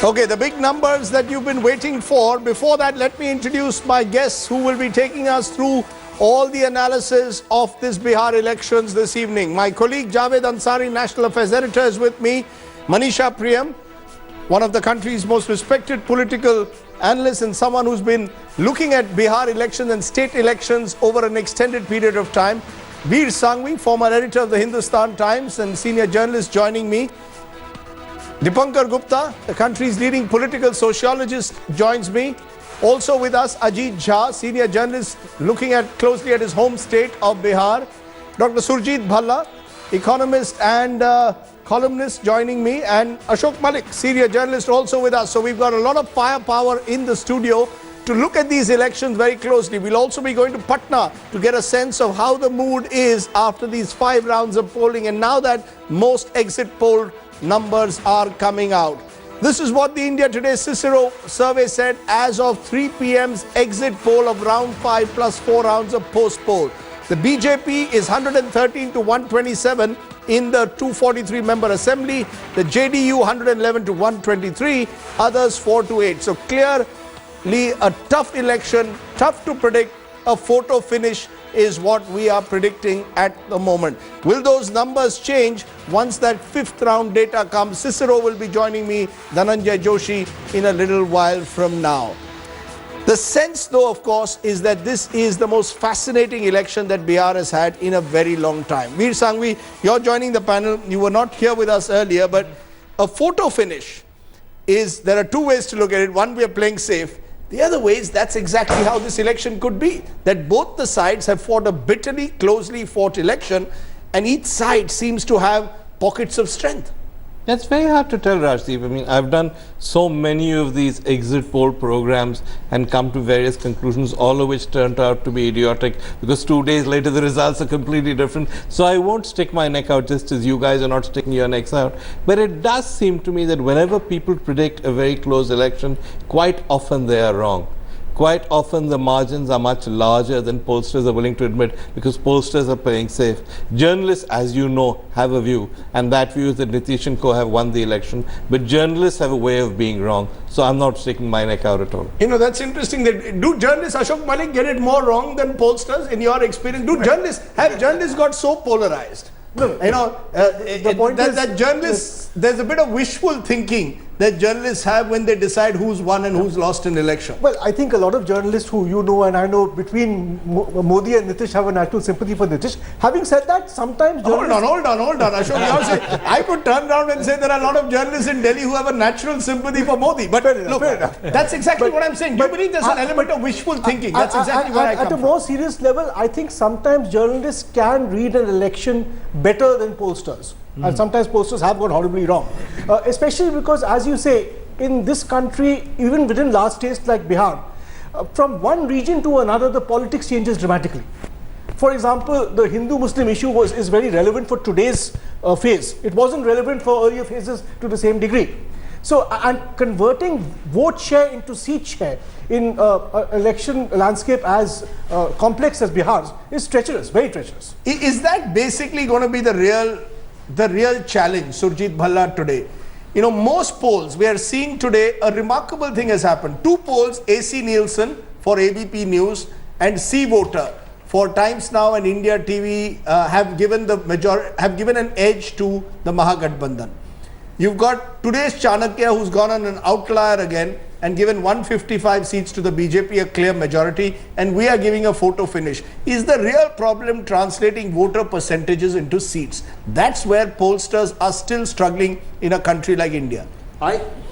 Okay, the big numbers that you've been waiting for. Before that, let me introduce my guests who will be taking us through all the analysis of this Bihar elections this evening. My colleague Javed Ansari, National Affairs Editor, is with me. Manisha Priyam, one of the country's most respected political analysts and someone who's been looking at Bihar elections and state elections over an extended period of time. Veer Sanghvi, former editor of the Hindustan Times and senior journalist, joining me. Dipankar Gupta, the country's leading political sociologist, joins me. Also with us, Ajit Jha, senior journalist looking closely at his home state of Bihar. Dr. Surjit Bhalla, economist and columnist, joining me. And Ashok Malik, senior journalist, also with us. So we've got a lot of firepower in the studio to look at these elections very closely. We'll also be going to Patna to get a sense of how the mood is after these 5 rounds of polling, and now that most exit poll numbers are coming out. This is what the India Today Cicero survey said as of 3 p.m.'s exit poll of round 5 plus 4 rounds of post poll. The BJP is 113 to 127 in the 243 member assembly. The JDU 111 to 123, others 4 to 8. So clearly a tough election, tough to predict. A photo finish is what we are predicting at the moment. Will those numbers change once that 5th round data comes? Cicero will be joining me, Dhananjay Joshi, in a little while from now. The sense, though, of course, is that this is the most fascinating election that Bihar has had in a very long time. Veer Sanghvi, you're joining the panel. You were not here with us earlier, but a photo finish is, there are 2 ways to look at it. One, we are playing safe. The other way is that's exactly how this election could be. That both the sides have fought a bitterly, closely fought election, and each side seems to have pockets of strength. It's very hard to tell, Rajdeep. I mean, I've done so many of these exit poll programs and come to various conclusions, all of which turned out to be idiotic, because 2 days later the results are completely different. So I won't stick my neck out just as you guys are not sticking your necks out. But it does seem to me that whenever people predict a very close election, quite often they are wrong. Quite often the margins are much larger than pollsters are willing to admit, because pollsters are playing safe. Journalists, as you know, have a view, and that view is that Nitish and co have won the election. But journalists have a way of being wrong, so I'm not sticking my neck out at all. You know, that's interesting. That do journalists, Ashok Malik, get it more wrong than pollsters in your experience? Have journalists got so polarized? No, you know, the point is that journalists, there's a bit of wishful thinking that journalists have when they decide who's won and who's lost an election. Well, I think a lot of journalists who you know and I know, between Modi and Nitish, have a natural sympathy for Nitish. Having said that, sometimes journalists... Hold on. Ashok, I could turn around and say there are a lot of journalists in Delhi who have a natural sympathy for Modi. But look, that's exactly what I'm saying. Do you believe there's an element of wishful thinking? That's exactly where I come from. At a more serious level, I think sometimes journalists can read an election better than pollsters. And sometimes pollsters have got horribly wrong. Especially because, as you say, in this country, even within large states like Bihar, from one region to another, the politics changes dramatically. For example, the Hindu-Muslim issue is very relevant for today's phase. It wasn't relevant for earlier phases to the same degree. So, and converting vote share into seat share in an election landscape as complex as Bihar's is treacherous, very treacherous. Is that basically going to be the real challenge, Surjit Bhalla, today? You know, most polls, we are seeing today a remarkable thing has happened. 2 polls, AC Nielsen for ABP News and C Voter for Times Now and India TV have given an edge to the Mahagathbandhan. You've got today's Chanakya, who's gone on an outlier again and given 155 seats to the BJP, a clear majority, and we are giving a photo finish. Is the real problem translating voter percentages into seats? That's where pollsters are still struggling in a country like India.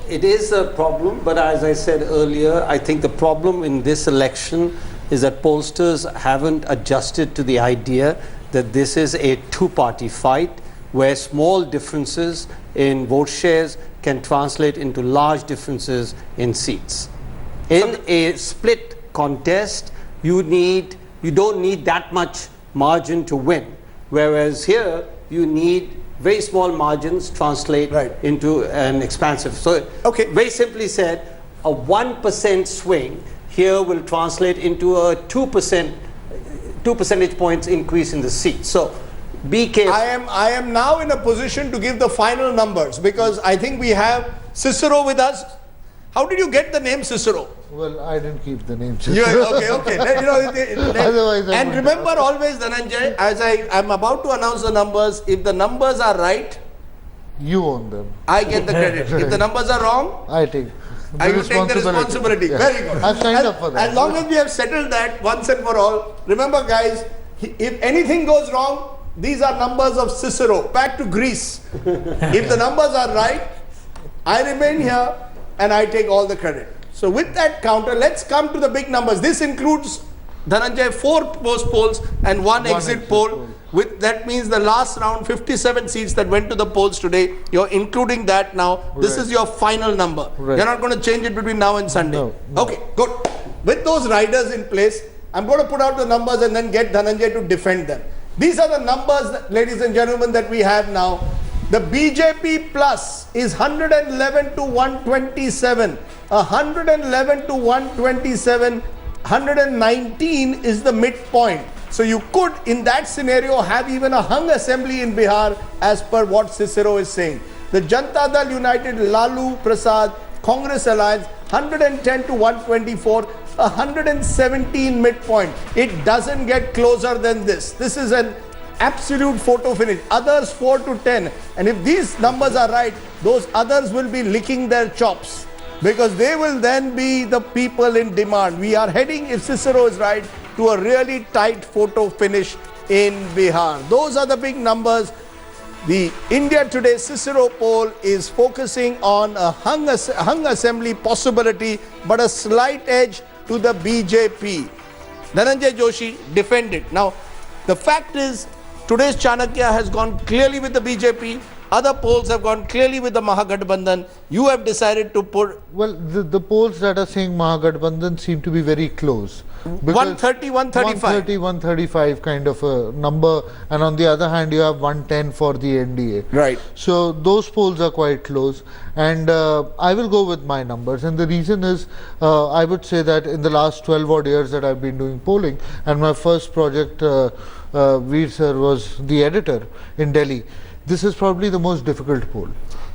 It is a problem, but as I said earlier, I think the problem in this election is that pollsters haven't adjusted to the idea that this is a 2-party fight, where small differences in vote shares can translate into large differences in seats. In a split contest, you don't need that much margin to win, whereas here you need very small margins translate into an expansive. So, very simply said, a 1% swing here will translate into a 2 percentage points increase in the seat. So, be careful. I am now in a position to give the final numbers, because I think we have Cicero with us. How did you get the name Cicero? Well, I didn't keep the name. Okay. Otherwise, I And wouldn't remember always, Dhananjay, as I'm about to announce the numbers, if the numbers are right, You own them. I get the credit. If the numbers are wrong, I take. I will take the responsibility. Yeah. Very good. I've signed up for that. As long as we have settled that once and for all, remember guys, if anything goes wrong, these are numbers of Cicero. Back to Greece. If the numbers are right, I remain here and I take all the credit. So with that counter, let's come to the big numbers. This includes, Dhananjay, 4 post polls and one exit poll. With that means the last round, 57 seats that went to the polls today, you're including that now. This is your final number. Right. You're not going to change it between now and Sunday. No. Okay, good. With those riders in place, I'm going to put out the numbers and then get Dhananjay to defend them. These are the numbers, ladies and gentlemen, that we have now. The BJP plus is 111 to 127. 111 to 127. 119 is the midpoint. So you could, in that scenario, have even a hung assembly in Bihar as per what Cicero is saying. The Janata Dal United, Lalu Prasad, Congress Alliance, 110 to 124, 117 midpoint. It doesn't get closer than this. This is an absolute photo finish. Others 4 to 10. And if these numbers are right, those others will be licking their chops, because they will then be the people in demand. We are heading, if Cicero is right, to a really tight photo finish in Bihar. Those are the big numbers. The India Today Cicero poll is focusing on a hung assembly possibility, but a slight edge to the BJP. Dhananjay Joshi, defend it. Now, the fact is, today's Chanakya has gone clearly with the BJP. Other polls have gone clearly with the Mahagathbandhan. You have decided to put... Well, the polls that are saying Mahagathbandhan seem to be very close. 130, 135. 130, 135 kind of a number. And on the other hand, you have 110 for the NDA. Right. So those polls are quite close. And I will go with my numbers. And the reason is, I would say that in the last 12 odd years that I've been doing polling, and my first project, Veer sir, was the editor in Delhi. This is probably the most difficult poll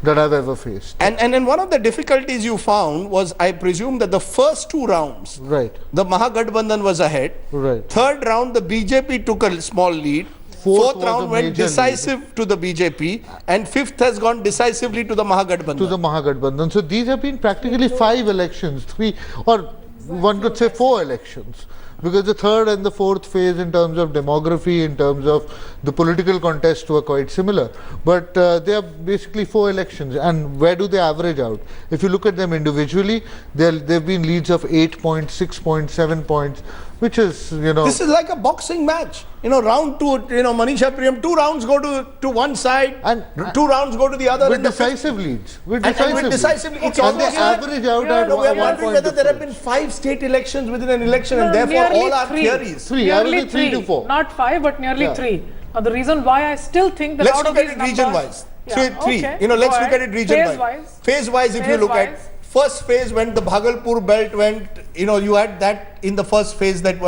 that I've ever faced. And one of the difficulties you found was, I presume, that the first 2 rounds, Right. the Mahagathbandhan was ahead. Right. Third round, the BJP took a small lead. Fourth Fourth was round a went major decisive to the BJP. And fifth has gone decisively to the Mahagathbandhan. To the Mahagathbandhan. So these have been practically 5 elections, 3 or one could say 4 elections. Because the third and the fourth phase in terms of demography, in terms of the political contest were quite similar. But they are basically 4 elections. And where do they average out? If you look at them individually, they've been leads of 8 points, 6 points, 7 points, which is, you know... This is like a boxing match. You know, round 2, you know, Manisha Priyam, 2 rounds go to one side, And 2 rounds go to the other. with in the fifth. decisive leads. With And decisive with leads. decisively, it's And they almost like- average out at No, we are 1 wondering point whether there have difference. been 5 state elections within an election, and therefore nearly all our 3. theories. 3, I will Nearly be 3 to 4. Not 5, but nearly Yeah. 3. Now the reason why I still think that Let's out look of at these it numbers, region-wise. Yeah, Three. okay, You know, let's go look at ahead. it region-wise. Phase-wise. Phase-wise, if you look at, Phase-wise. first phase when the Bhagalpur belt went, you know, you had that in the first phase that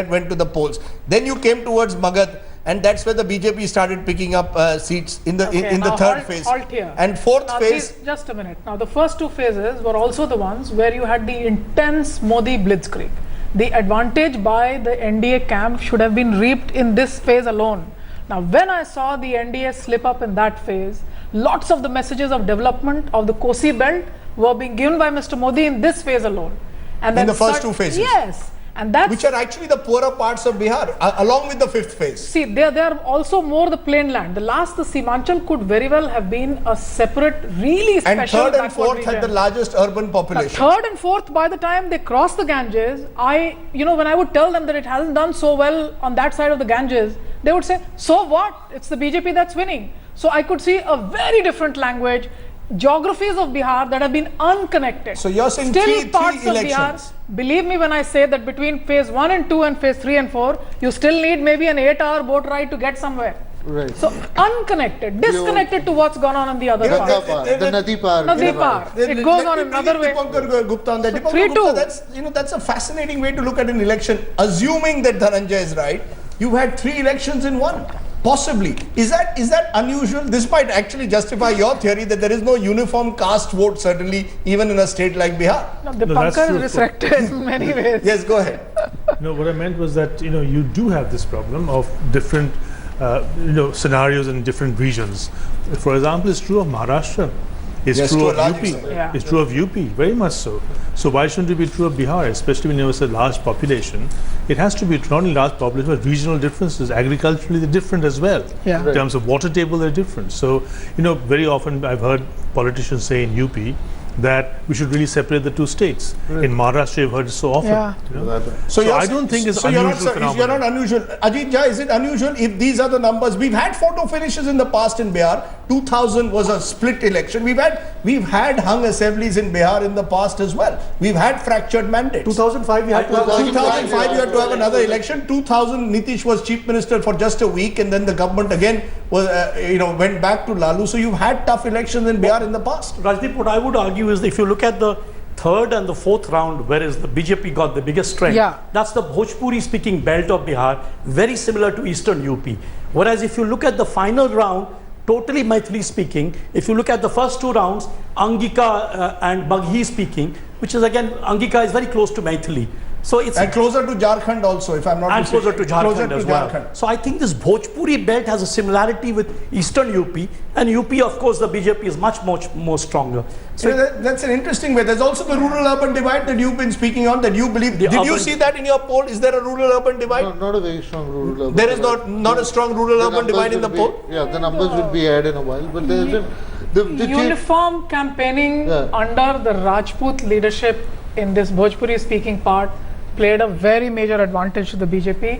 went to the polls. Then you came towards Magad, and that's where the BJP started picking up seats in the Okay, in the now third halt- phase. halt here. And fourth Now phase. just a minute. Now the first 2 phases were also the ones where you had the intense Modi blitzkrieg. The advantage by the NDA camp should have been reaped in this phase alone. Now when I saw the NDA slip up in that phase, lots of the messages of development of the Kosi belt were being given by Mr. Modi in this phase alone. And then the first 2 phases. Yes. And that's... Which are actually the poorer parts of Bihar, along with the fifth phase. See, they are also more the plain land. The Simanchal could very well have been a separate, really special And third and backward fourth had the region. largest urban Now, population. third and fourth, by the time they cross the Ganges, when I would tell them that it hasn't done so well on that side of the Ganges, they would say, so what? It's the BJP that's winning. So I could see a very different language, geographies of Bihar that have been unconnected. So you're saying Still three parts of elections. Bihar, believe me when I say that between phase 1 and 2 and phase 3 and 4, you still need maybe an 8-hour boat ride to get somewhere. Right. So unconnected, disconnected to what's gone on in the other Ganga part. Par, the Nadi Par. Nadi Par. It goes on another way. Dipankar Gupta on that. So Dipankar 3-2. Gupta, that's a fascinating way to look at an election. Assuming that Dhananjay is right, you had 3 elections in one. Possibly. Is that unusual? This might actually justify your theory that there is no uniform caste vote, certainly, even in a state like Bihar. No, the No, that's Pankaj true. is resurrected in many ways. Yes, go ahead. No, what I meant was that you do have this problem of different scenarios in different regions. For example, it's true of Maharashtra. It's Yes, true to a of large UP. extent. Yeah. It's true of UP, very much so. So why shouldn't it be true of Bihar, especially when you have such a large population? It has to be not only large population, but regional differences. Agriculturally, they're different as well. Yeah. In terms of water table, they're different. So, very often I've heard politicians say in UP that we should really separate the two states. In Maharashtra, I've heard it so often. Yeah. So you're I saying- don't think it's so you're unusual not, phenomenon. you're not unusual. Ajit Jha, is it unusual if these are the numbers? We've had photo finishes in the past in Bihar. 2000 was a split election. We've had hung assemblies in Bihar in the past as well. We've had fractured mandates. 2005 we had to have 2005 you had to have another election. 2000 Nitish was chief minister for just a week, and then the government again was went back to Lalu. So you've had tough elections in Bihar in the past. Rajdeep, what I would argue is that if you look at the third and the fourth round, whereas the BJP got the biggest strength, Yeah. that's the Bhojpuri speaking belt of Bihar, very similar to Eastern UP. Whereas if you look at the final round, totally Maithili speaking, if you look at the first two rounds, Angika and Baghi speaking, which is again, Angika is very close to Maithili. So it's And closer to Jharkhand also, if I'm not and mistaken. closer to Jharkhand as well. Jharkhand. So I think this Bhojpuri belt has a similarity with Eastern UP, and UP, of course, the BJP is much more stronger. So That's an interesting way. There's also the rural-urban divide that you've been speaking on, that you believe. Did you urban- see that in your poll? Is there a rural-urban divide? No, not a very strong rural urban. There is divide. not a strong The rural-urban numbers divide in the will poll? be- Yeah, the numbers will be aired in a while, but there isn't. The chief- Uniform campaigning Yeah. under the Rajput leadership in this Bhojpuri speaking part played a very major advantage to the BJP.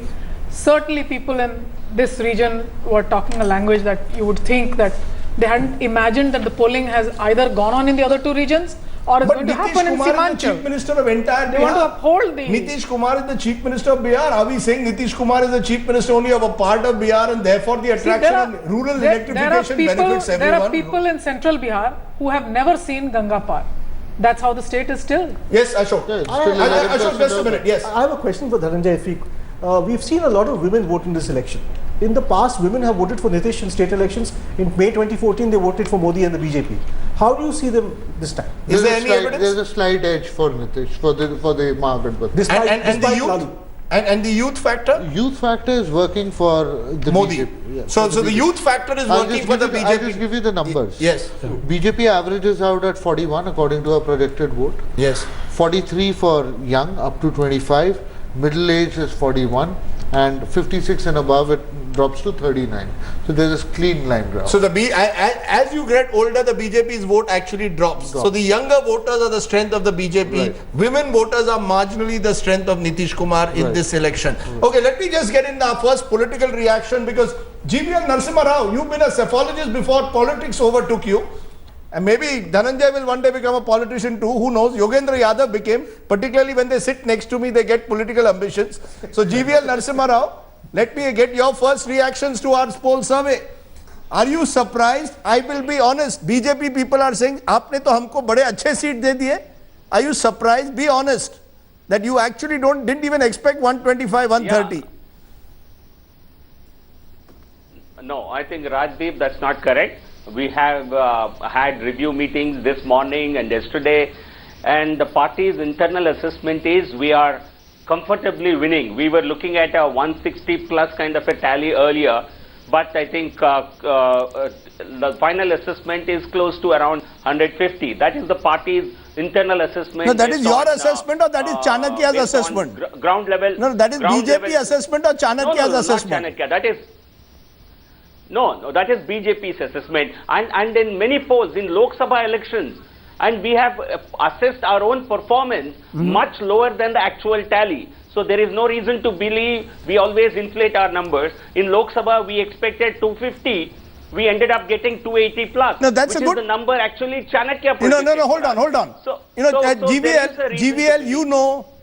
Certainly people in this region were talking a language that you would think that they hadn't imagined that the polling has either gone on in the other two regions or is But going to Nitish happen in Kumar is the chief Simanchal. minister of entire They want to Bihar. uphold the... Nitish Kumar is the chief minister of Bihar. Are we saying Nitish Kumar is the chief minister only of a part of Bihar, and therefore the See, attraction and rural electrification benefits there are everyone? people in central Bihar who have never seen Ganga Par. That's how the state is still. Yes, Ashok. Yeah, it's still Ashok, 11% just a of minute. Yes. I have a question for Dhananjay. We've seen a lot of women vote in this election. In the past, women have voted for Nitish in state elections. In May 2014, they voted for Modi and the BJP. How do you see them this time? Is there There's a any slight- evidence? There's a slight edge for Nitish, for the Mahagadbandhan. Despite, And the despite youth? Lalu. And the youth factor? Youth factor is working for the Modi. BJP. Yeah, So for the BJP. youth factor is I'll working just for the give you I'll just BJP. give you the numbers. Yes. BJP averages out at 41 according to our projected vote. Yes. 43 for young up to 25, middle age is 41, and 56 and above it drops to 39. So there's a clean line graph. So as you get older, the BJP's vote actually drops. So the younger voters are the strength of the BJP. Right. Women voters are marginally the strength of Nitish Kumar in Right. this election. Okay, let me just get in our first political reaction, because GVL Narasimha Rao, you've been a cephalogist before politics overtook you. And maybe Dhananjay will one day become a politician too, who knows? Yogendra Yadav became, particularly when they sit next to me, they get political ambitions. So GVL Narasimha Rao, let me get your first reactions to our poll survey. Are you surprised? I will be honest. BJP people are saying, "Aapne to humko bade अच्छे seat दे दिए." Are you surprised? Be honest that you actually didn't even expect 125, 130. No, I think Rajdeep, that's not correct. We have had review meetings this morning and yesterday, and the party's internal assessment is we are comfortably winning. We were looking at a 160 plus kind of a tally earlier, but I think the final assessment is close to around 150. That is the party's internal assessment. No, that is based your on, assessment or that is Chanakya's based on assessment? ground level. No, that is ground BJP level- assessment or Chanakya's no, assessment? Not Chanakya. That is no, that is BJP's assessment. And in many polls in Lok Sabha elections, and we have assessed our own performance much lower than the actual tally. So there is no reason to believe we always inflate our numbers. In Lok Sabha, we expected 250. We ended up getting 280 plus. No, that's which a good- is the number actually Chanakya No, predicted. hold on. So, GVL,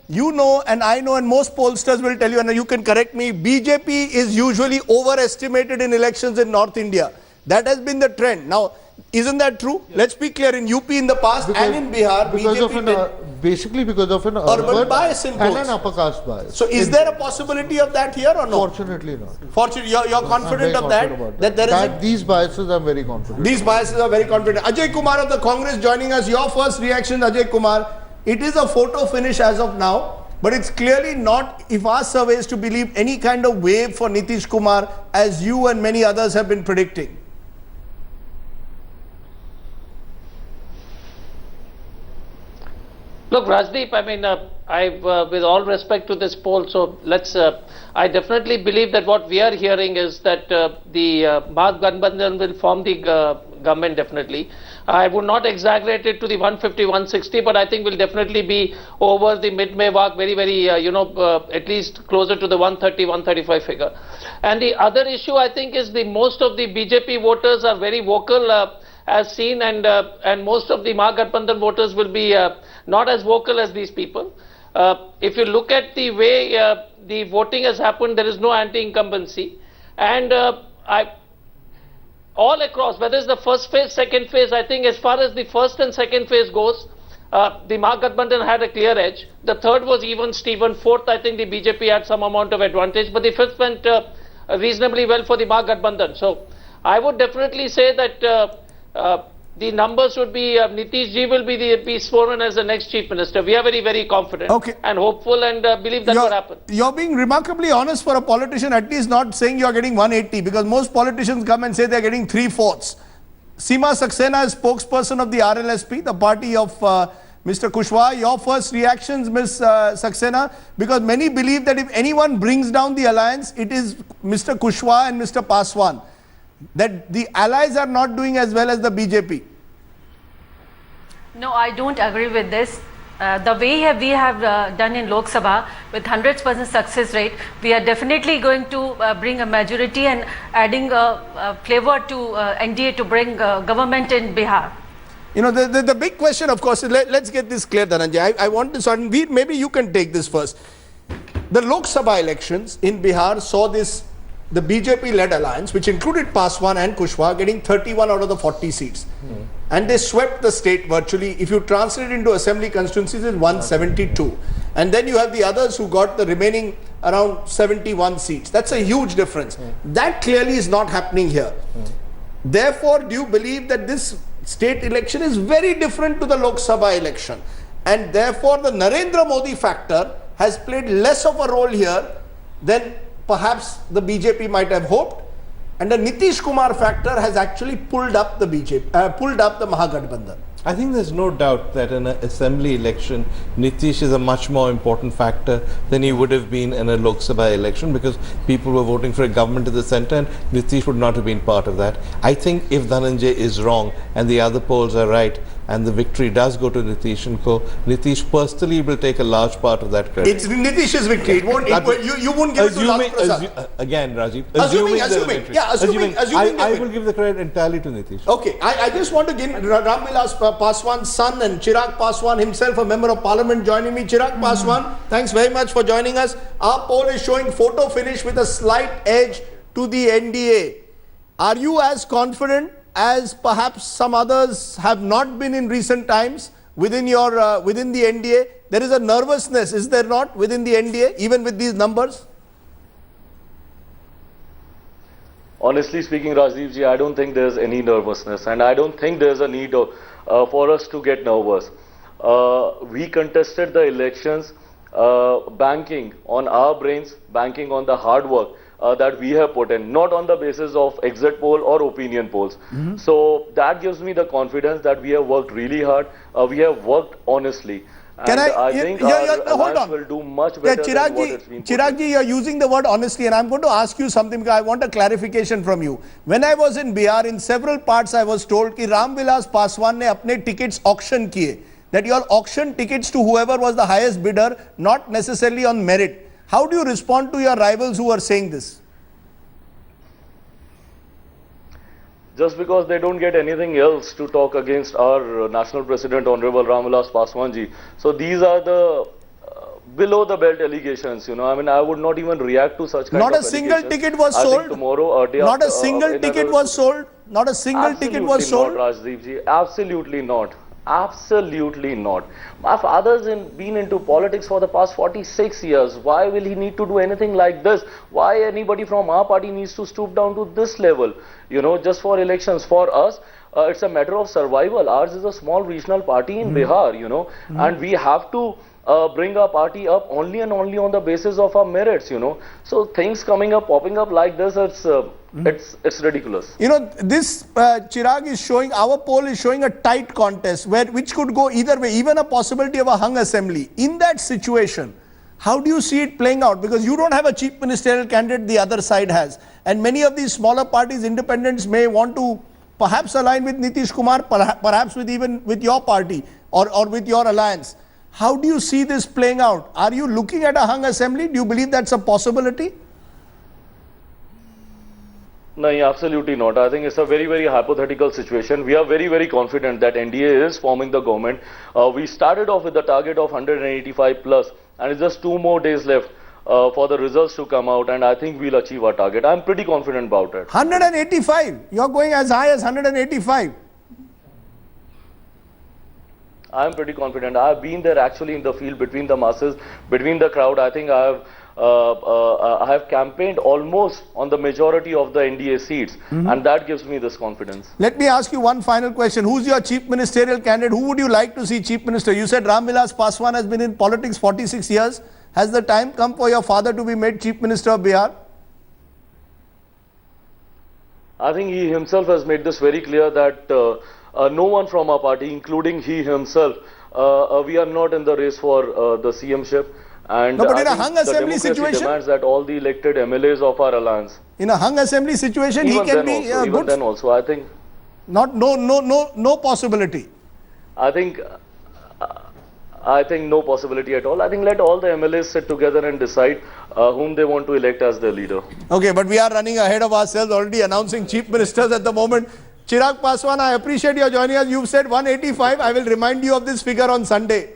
you know, and I know, and most pollsters will tell you, and you can correct me, BJP is usually overestimated in elections in North India. That has been the trend. Now, isn't that true? Let's be clear, in UP in the past and in Bihar, because BJP of did. basically because of an urban bias in and an polls. upper caste bias. So is there a possibility of that here or no? Fortunately not. Fortunately, you're confident of that? That there is these biases, I'm very confident. these biases are very confident. Ajay Kumar of the Congress joining us. Your first reaction, Ajay Kumar. It is a photo finish as of now, but it's clearly not, if our survey is to believe, any kind of wave for Nitish Kumar as you and many others have been predicting. Look, Rajdeep, I mean, with all respect to this poll, so let's, I definitely believe that what we are hearing is that the Mahagathbandhan will form the government definitely. I would not exaggerate it to the 150, 160, but I think we'll definitely be over the mid-May mark, very, very, at least closer to the 130, 135 figure. And the other issue, I think, is the most of the BJP voters are very vocal, as seen, and most of the Mahagathbandhan voters will be not as vocal as these people. If you look at the way the voting has happened, there is no anti-incumbency, and all across, whether it's the first phase, second phase, I think as far as the first and second phase goes, the Mahagathbandhan had a clear edge. The third was even Steven. Fourth, I think the BJP had some amount of advantage, but the fifth went reasonably well for the Mahagathbandhan. So I would definitely say that the numbers would be, Nitish ji will be sworn as the next chief minister. We are very, very confident and hopeful and believe that will happen. You're being remarkably honest for a politician, at least not saying you're getting 180, because most politicians come and say they're getting 3/4. Seema Saxena is spokesperson of the RLSP, the party of Mr. Kushwaha. Your first reactions, Ms. Saxena, because many believe that if anyone brings down the alliance, it is Mr. Kushwaha and Mr. Paswan. That the allies are not doing as well as the BJP. No, I don't agree with this. The way we have done in Lok Sabha with 100% success rate, we are definitely going to bring a majority and adding a flavor to NDA to bring government in Bihar. You know, the big question, of course, let's get this clear, Dhananjay. I want to sort of, maybe you can take this first. The Lok Sabha elections in Bihar saw the BJP-led alliance, which included Paswan and Kushwaha, getting 31 out of the 40 seats. And they swept the state virtually. If you translate it into assembly constituencies, it's 172. And then you have the others who got the remaining around 71 seats. That's a huge difference. That clearly is not happening here. Therefore, do you believe that this state election is very different to the Lok Sabha election? And therefore, the Narendra Modi factor has played less of a role here than perhaps the BJP might have hoped, and the Nitish Kumar factor has actually pulled up the Mahagathbandhan. I think there's no doubt that in an assembly election, Nitish is a much more important factor than he would have been in a Lok Sabha election, because people were voting for a government in the centre and Nitish would not have been part of that. I think if Dhananjay is wrong and the other polls are right, and the victory does go to Nitish and co, Nitish personally will take a large part of that credit. It's Nitish's victory. You won't give it to Lal Prasad. Again, Rajiv. Assuming I will give the credit entirely to Nitish. Okay, I just want to give Ramvilas Paswan's son and Chirag Paswan himself, a member of parliament, joining me. Chirag Paswan, thanks very much for joining us. Our poll is showing photo finish with a slight edge to the NDA. Are you as confident as perhaps some others have not been in recent times within the NDA? There is a nervousness, is there not, within the NDA, even with these numbers? Honestly speaking, Rajdeep ji, I don't think there's any nervousness, and I don't think there's a need for us to get nervous. We contested the elections banking on our brains, banking on the hard work that we have put in, not on the basis of exit poll or opinion polls. So that gives me the confidence that we have worked really hard, we have worked honestly. And I think our alliance will do much better than what it's been. Chirag ji, you're using the word honestly, and I'm going to ask you something because I want a clarification from you. When I was in Bihar, in several parts I was told that Ramvilas Paswan ne apne tickets auction kiye. That you all auction tickets to whoever was the highest bidder, not necessarily on merit. How do you respond to your rivals who are saying this? Just because they don't get anything else to talk against our national president, Honorable Ramvilas Paswan ji. So these are the below the belt allegations, you know. I mean, I would not even react to such kind of allegations. Not a single ticket was sold. I think tomorrow, not a single ticket was sold. Not a single ticket was sold. Absolutely not, Rajdeep ji. Absolutely not. Absolutely not. My father's been into politics for the past 46 years. Why will he need to do anything like this? Why anybody from our party needs to stoop down to this level? You know, just for elections. For us, it's a matter of survival. Ours is a small regional party in Bihar, you know, and we have to bring our party up only and only on the basis of our merits, you know. So things coming up, popping up like this, it's ridiculous. You know, this Chirag is showing, our poll is showing a tight contest which could go either way, even a possibility of a hung assembly. In that situation, how do you see it playing out? Because you don't have a chief ministerial candidate, the other side has. And many of these smaller parties, independents, may want to perhaps align with Nitish Kumar, perhaps even with your party or with your alliance. How do you see this playing out? Are you looking at a hung assembly? Do you believe that's a possibility? No, absolutely not. I think it's a very, very hypothetical situation. We are very, very confident that NDA is forming the government. We started off with the target of 185 plus, and it's just 2 more days left for the results to come out, and I think we'll achieve our target. I'm pretty confident about it. 185? You're going as high as 185? I'm pretty confident. I've been there actually in the field, between the masses, between the crowd. I think I have campaigned almost on the majority of the NDA seats, and that gives me this confidence. Let me ask you one final question. Who's your chief ministerial candidate? Who would you like to see chief minister? You said Ram Vilas Paswan has been in politics 46 years. Has the time come for your father to be made chief minister of Bihar? I think he himself has made this very clear that no one from our party, including he himself, we are not in the race for the CM-ship. And no, but in a hung assembly situation, demands that all the elected MLAs of our alliance. In a hung assembly situation, he can be good. Even then also, I think. No possibility. I think no possibility at all. I think let all the MLAs sit together and decide whom they want to elect as their leader. Okay, but we are running ahead of ourselves, already announcing chief ministers at the moment. Chirag Paswan, I appreciate your joining us. You've said 185. I will remind you of this figure on Sunday.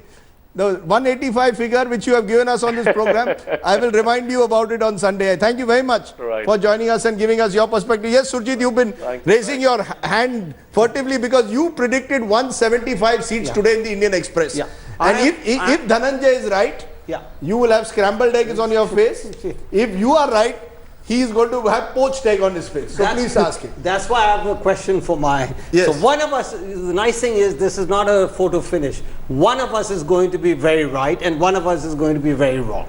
The 185 figure which you have given us on this program, I will remind you about it on Sunday. Thank you very much for joining us and giving us your perspective. Yes, Surjit, you've been raising your hand furtively because you predicted 175 seats today in the Indian Express. And if Dhananjay is right, you will have scrambled eggs on your face. If you are right, he is going to have poached egg on his face. So please ask him. That's why I have a question for my... Yes. So one of us, the nice thing is this is not a photo finish. One of us is going to be very right and one of us is going to be very wrong.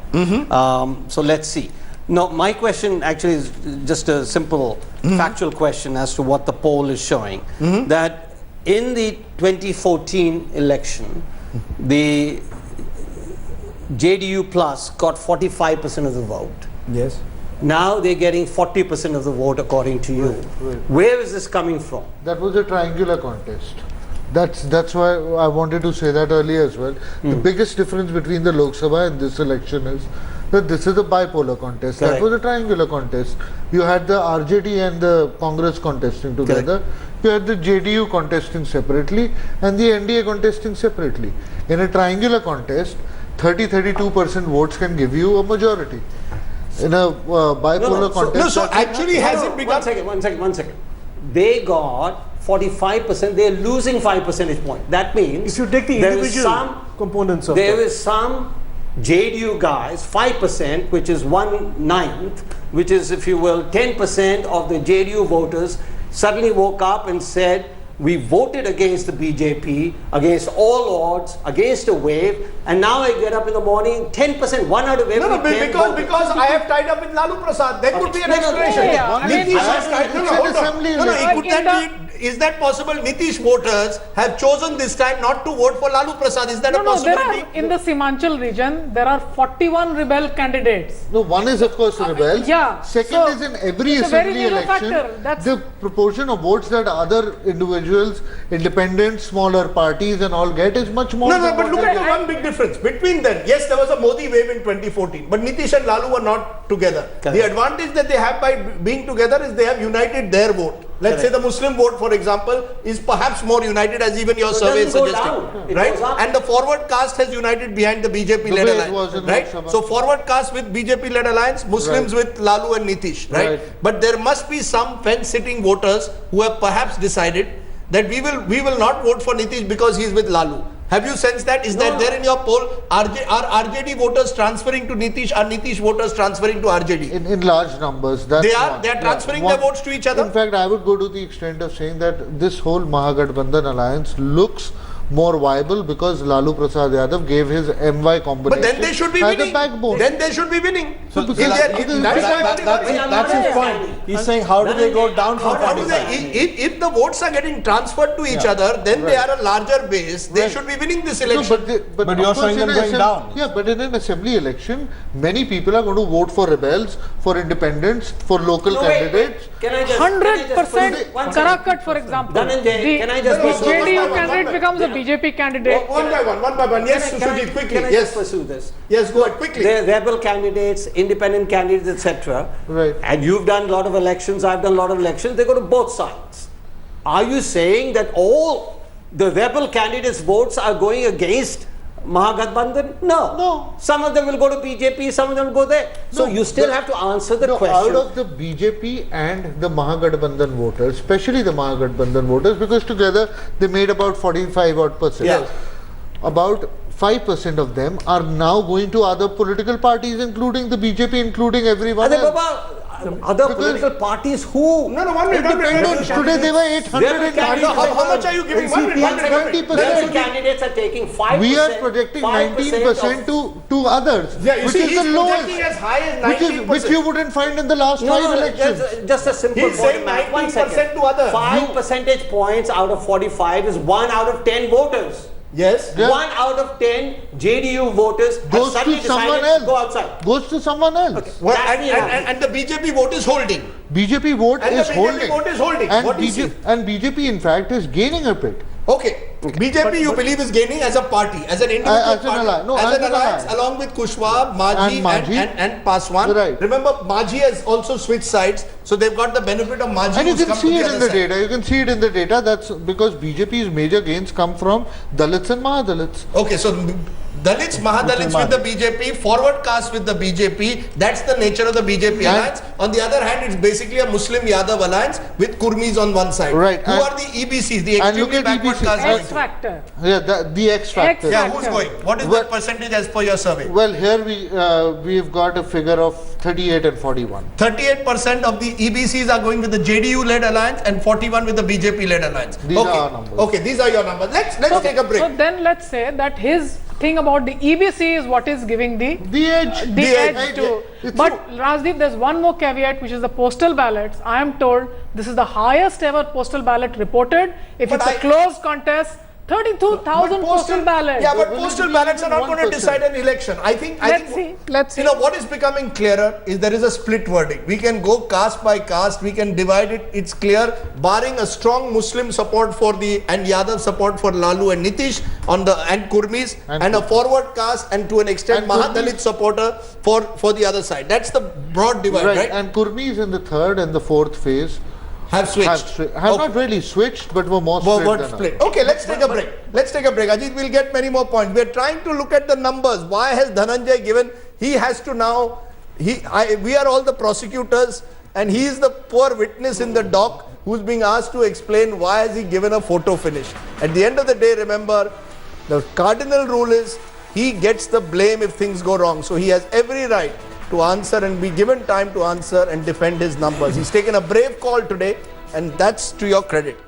So let's see. Now my question actually is just a simple factual question as to what the poll is showing. That in the 2014 election, the JDU Plus got 45% of the vote. Yes. Now they're getting 40% of the vote according to you. Where is this coming from? That was a triangular contest. That's why I wanted to say that earlier as well. The biggest difference between the Lok Sabha and this election is that this is a bipolar contest. Correct. That was a triangular contest. You had the RJD and the Congress contesting together. Correct. You had the JDU contesting separately and the NDA contesting separately. In a triangular contest, 30-32% votes can give you a majority. In a bipolar contest. So actually has it become... One second. They got 45%, they're losing 5 percentage points. That means if you take the individual components of there is some JDU guys, 5%, which is 1/9, which is, if you will, 10% of the JDU voters suddenly woke up and said, we voted against the BJP, against all odds, against a wave, and now I get up in the morning, 10%, 1 out of every 10 because I have tied up with Lalu Prasad. There could be an explanation. Is that possible? Nitish voters have chosen this time not to vote for Lalu Prasad. Is that a possibility? In the Simanchal region, there are 41 rebel candidates. No, one is of course rebel. Second is in every assembly election, the proportion of votes that other individuals, independents, smaller parties and all get is much more. But look at the one big difference between them. Yes, there was a Modi wave in 2014, but Nitish and Lalu were not together. Correct. The advantage that they have by being together is they have united their vote. Let's say the Muslim vote, for example, is perhaps more united, as even your survey is suggesting, right? And the forward caste has united behind the BJP-led alliance, right? So forward caste with BJP-led alliance, Muslims with Lalu and Nitish, right? But there must be some fence-sitting voters who have perhaps decided that we will not vote for Nitish because he is with Lalu. Have you sensed that? Is that there in your poll? Are RJD voters transferring to Nitish? Are Nitish voters transferring to RJD? In large numbers. That's they are transferring their votes to each other? In fact, I would go to the extent of saying that this whole Mahagathbandhan alliance looks more viable because Lalu Prasad Yadav gave his MY combination. But then they should be winning. A backbone. Then they should be winning. So that's his point. He's saying how do they go down from 45? If the votes are getting transferred to each other, then they are a larger base. They should be winning this election. No, but you're showing them going down. Yeah, but in an assembly election, many people are going to vote for rebels, for independents, for local candidates. 100% Karakat, for example. The JDU candidate becomes a BJP candidate. One by one. Yes, Sujit, quickly. Can I just pursue this? Yes, go ahead, quickly. They're rebel candidates, independent candidates, etc. Right. And you've done a lot of elections, I've done a lot of elections, they go to both sides. Are you saying that all the rebel candidates' votes are going against Mahagathbandhan? No. Some of them will go to BJP, some of them will go there. So you still have to answer the question. Out of the BJP and the Mahagathbandhan voters, especially the Mahagathbandhan voters, because together they made about 45 odd percent. Yeah. About 5% of them are now going to other political parties, including the BJP, including everyone else. Other political parties who? No, 1 minute. Today they were 800. How much are you giving? 20%. Candidates are taking 5%. We are projecting 19% to others, which is the lowest, as high as 19%. which you wouldn't find in the last 5 elections. Just a simple He's saying 19% to others. 5 percentage points out of 45 is 1 out of 10 voters. Yes. 1 out of 10 JDU voters goes to someone else. Go outside. Goes to someone else. Okay. Well, and the BJP vote is holding. BJP vote And is the BJP holding. vote is holding. And What do you see? BJP in fact is gaining a bit. Okay. BJP you believe is gaining as a party, as an individual As an party, alliance. No, as as an an alliance alliance. along with Kushwaha, Maji and Paswan. Right. Remember, Maji has also switched sides, so they've got the benefit of Maji. And you who's can come see to it the in other the side. data. You can see it in the data. That's because BJP's major gains come from Dalits and Mahadalits. Okay, so Dalits, Mahadalits with the BJP, forward caste with the BJP. That's the nature of the BJP alliance. On the other hand, it's basically a Muslim Yadav alliance with Kurmis on one side. Right. Who are the EBCs, the extremely backward caste? X factor. Yeah, the X factor. Yeah, who's going? What is the percentage as per your survey? Well, here we've got a figure of 38 and 41. 38% of the EBCs are going with the JDU-led alliance and 41 with the BJP-led alliance. These are our numbers. Okay, these are your numbers. Let's take a break. So then let's say that his thing about the EBC is what is giving the edge to. But Rajdeep, there's one more caveat, which is the postal ballots. I am told this is the highest ever postal ballot reported. If it's a close contest, 32,000 postal ballots. Yeah, but postal ballots are not going to decide an election. Let's see. You know, what is becoming clearer is there is a split verdict. We can go caste by caste. We can divide it. It's clear, barring a strong Muslim support for and Yadav support for Lalu and Nitish and Kurmis, and a forward caste and to an extent Mahadalit supporter for the other side. That's the broad divide, right? And Kurmis in the third and the fourth phase have switched. Have not really switched, but were more split. Okay, let's take a break. Ajit, we'll get many more points. We're trying to look at the numbers. Why has Dhananjay given? He has to now. We are all the prosecutors, and he is the poor witness in the dock who's being asked to explain why has he given a photo finish. At the end of the day, remember, the cardinal rule is he gets the blame if things go wrong. So he has every right to answer and be given time to answer and defend his numbers. He's taken a brave call today, and that's to your credit.